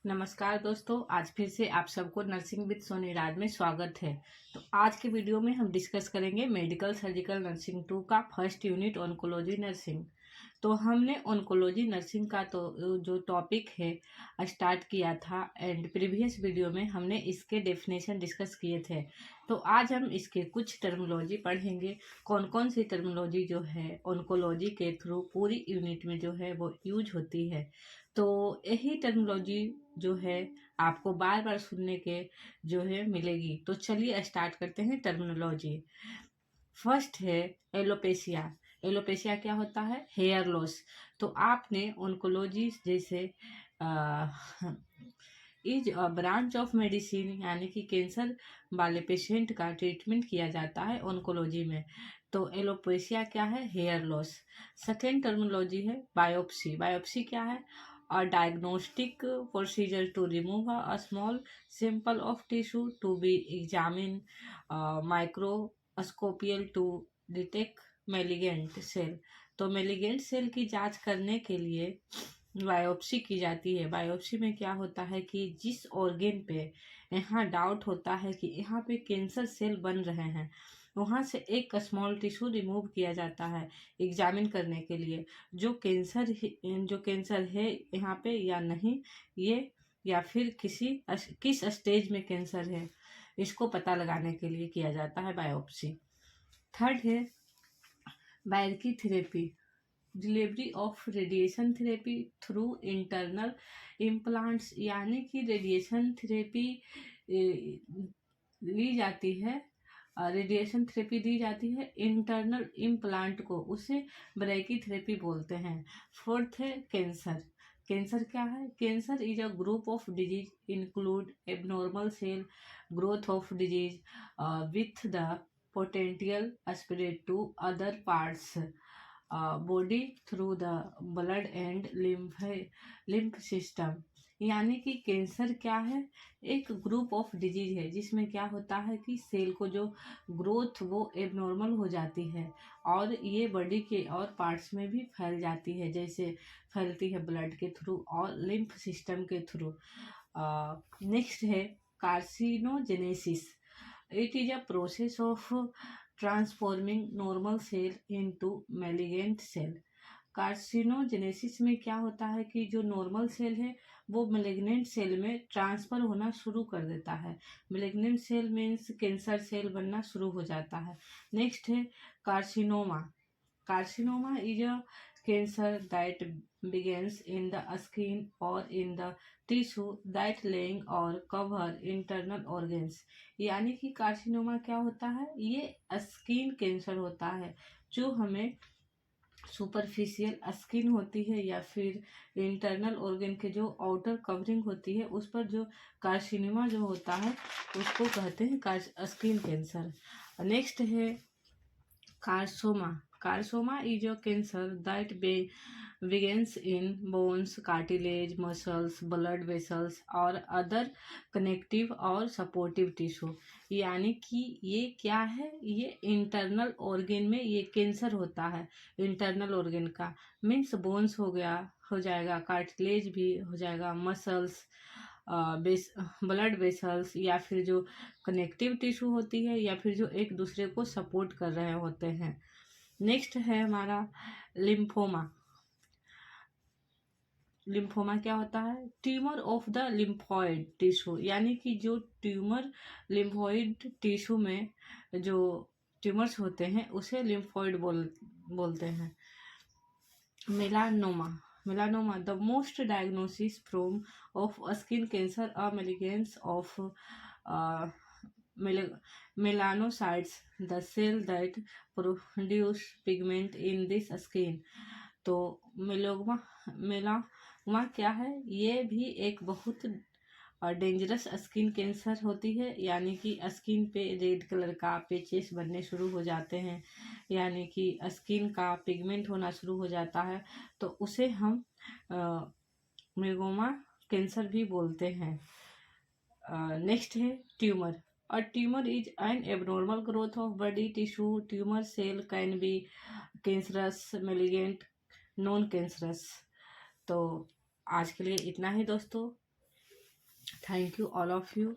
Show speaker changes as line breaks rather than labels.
नमस्कार दोस्तों, आज फिर से आप सबको नर्सिंग विद सोनी राज में स्वागत है। तो आज के वीडियो में हम डिस्कस करेंगे मेडिकल सर्जिकल नर्सिंग 2 का फर्स्ट यूनिट ऑन्कोलॉजी नर्सिंग। तो हमने ऑन्कोलॉजी नर्सिंग का तो जो टॉपिक है स्टार्ट किया था एंड प्रीवियस वीडियो में हमने इसके डेफिनेशन डिस्कस किए थे। तो आज हम इसके कुछ टर्मिनोलॉजी पढ़ेंगे, कौन कौन सी टर्मिनोलॉजी जो है ऑन्कोलॉजी के थ्रू पूरी यूनिट में जो है वो यूज होती है। तो यही टर्मिनोलॉजी जो है आपको बार बार सुनने के जो है मिलेगी। तो चलिए स्टार्ट करते हैं टर्मिनोलॉजी। फर्स्ट है एलोपेशिया। एलोपेशिया क्या होता है? Hair loss. तो आपने ऑन्कोलॉजी जैसे is a branch of medicine, यानी कि कैंसर वाले पेशेंट का ट्रीटमेंट किया जाता है ऑन्कोलॉजी में। तो एलोपेशिया क्या है? Hair loss. सेकेंड टर्मिनोलॉजी है बायोप्सी। बायोप्सी क्या है? A diagnostic procedure to remove a small sample of tissue to be examined microscopical to detect malignant cell। तो malignant सेल की जांच करने के लिए बायोप्सी की जाती है। बायोप्सी में क्या होता है कि जिस ऑर्गेन पे यहाँ डाउट होता है कि यहाँ पे कैंसर सेल बन रहे हैं, वहाँ से एक स्मॉल टिश्यू रिमूव किया जाता है एग्जामिन करने के लिए जो कैंसर है यहाँ पे या नहीं, ये या फिर किस स्टेज में कैंसर है, इसको पता लगाने के लिए किया जाता है बायोप्सी। थर्ड है brachytherapy. Delivery of radiation therapy through internal implants, यानी कि रेडिएशन थेरेपी ली जाती है। रेडिएशन थेरेपी दी जाती है इंटरनल इम्प्लांट को, उसे ब्रैकी थेरेपी बोलते हैं। फोर्थ है कैंसर। कैंसर क्या है? Cancer is a group of disease include abnormal cell growth of disease with the potential spread to other parts body through the blood and lymph system. यानी कि cancer क्या है? एक ग्रुप ऑफ डिजीज है जिसमें क्या होता है कि सेल को जो ग्रोथ वो एबनॉर्मल हो जाती है और ये बॉडी के और पार्ट्स में भी फैल जाती है, जैसे फैलती है ब्लड के थ्रू और लिम्फ सिस्टम के थ्रू। नेक्स्ट है carcinogenesis. It is a process of transforming normal cell into malignant cell. Carcinogenesis में क्या होता है कि जो नॉर्मल सेल है वो मैलिग्नेंट सेल में ट्रांसफर होना शुरू कर देता है। Malignant cell means cancer cell बनना शुरू हो जाता है। नेक्स्ट है carcinoma. Carcinoma is a cancer that begins in the skin or in the tissue that laying or cover internal organs। यानी कि कार्सिनोमा क्या होता है? ये स्किन कैंसर होता है जो हमें सुपरफिशियल स्किन होती है या फिर इंटरनल ऑर्गन के जो आउटर कवरिंग होती है उस पर जो कार्सिनोमा जो होता है उसको कहते हैं स्किन कैंसर। नेक्स्ट है कार्सोमा। कार्सोमा is a cancer that begins in bones, cartilage, muscles, blood vessels और other connective और supportive tissue। यानी कि ये क्या है? ये इंटरनल ऑर्गन में ये कैंसर होता है। इंटरनल ऑर्गन का मीन्स बोन्स हो जाएगा, कार्टिलेज भी हो जाएगा, मसल्स, ब्लड वेसल्स या फिर जो कनेक्टिव टिश्यू होती है या फिर जो एक दूसरे को सपोर्ट कर रहे होते हैं। नेक्स्ट है हमारा लिम्फोमा। लिम्फोमा क्या होता है? Tumour of the lymphoid tissue. यानी कि जो ट्यूमर लिम्फॉइड टिश्यू में जो ट्यूमर्स होते हैं उसे लिम्फॉइड बोलते हैं। Melanoma. melanoma the most diagnosis from of skin cancer or malignance of melanocytes, the cell that produce pigment in this skin। तो मेलानोमा क्या है? ये भी एक बहुत डेंजरस स्किन कैंसर होती है। यानी कि स्किन पे रेड कलर का पेचेस बनने शुरू हो जाते हैं, यानी कि स्किन का पिगमेंट होना शुरू हो जाता है, तो उसे हम मेलानोमा कैंसर भी बोलते हैं। नेक्स्ट है tumour. A tumor is an abnormal growth of body tissue. Tumor cell can be cancerous, malignant, non cancerous। तो आज के लिए इतना ही दोस्तों। Thank you all of you.